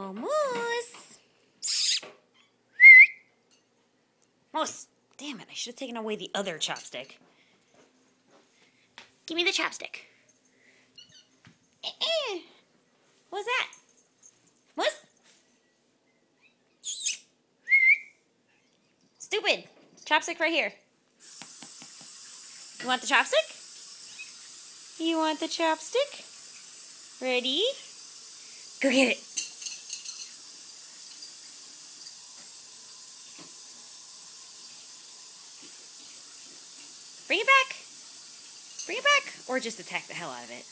Oh, Moose. Moose. Damn it, I should have taken away the other chopstick. Give me the chopstick. What's that? Moose? Stupid. Chopstick right here. You want the chopstick? You want the chopstick? Ready? Go get it. Bring it back. Bring it back. Or just attack the hell out of it.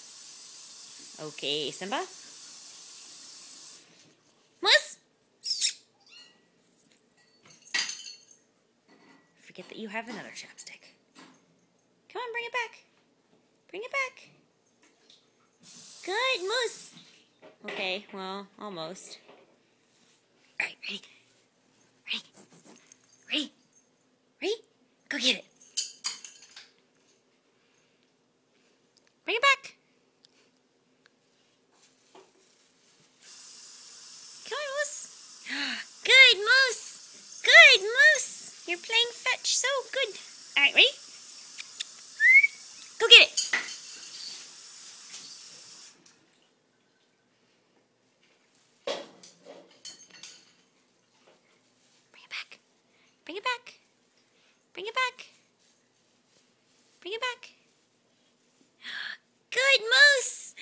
Okay, Simba. Moose. Forget that you have another chopstick. Come on, bring it back. Bring it back. Good, Moose. Okay, well, almost. All right, ready? Ready? Ready? Ready? Go get it. Bring it back. Come on, Moose. Good, Moose. Good, Moose. You're playing fetch so good. All right, ready? Go get it. Bring it back. Bring it back. Bring it back. Bring it back. Good, Moose.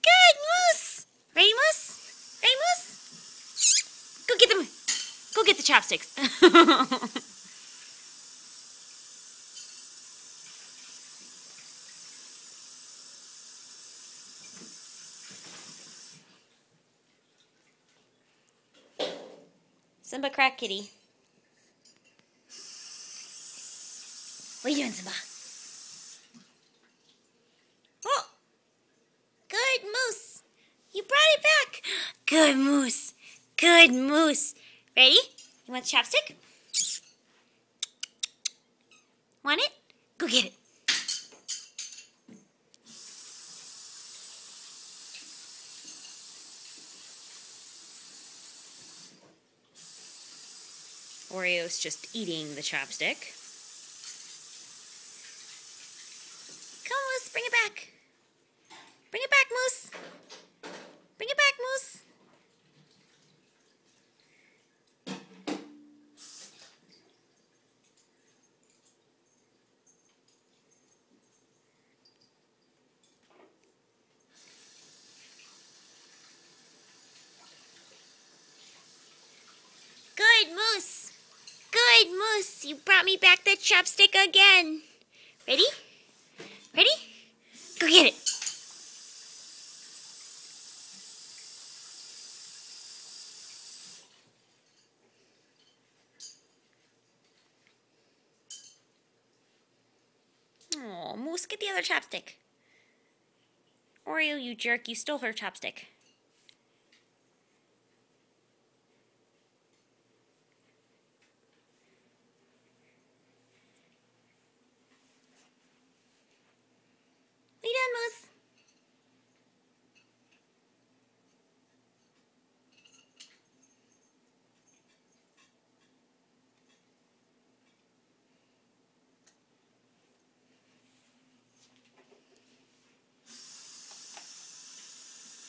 Good, Moose. Ready, Moose? Ready, Moose? Go get them. Go get the chopsticks. Simba crack kitty. What are you doing, Simba? Oh! Good, Moose. You brought it back. Good, Moose. Good, Moose. Ready? You want the chopstick? Want it? Go get it. Oreo's just eating the chopstick. Come on, Moose, bring it back. Bring it back, Moose. Bring it back, Moose. Good, Moose. Good, Moose. You brought me back the chopstick again. Ready? Ready? Go get it. Oh, Moose, get the other chopstick. Oreo, you jerk. You stole her chopstick. Are you done, Moose?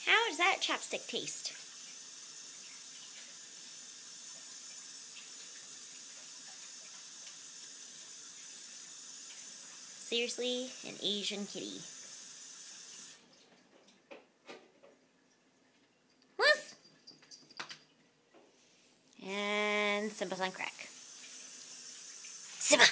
How does that chopstick taste? Seriously, an Asian kitty. Moose! And Simba's on crack. Simba!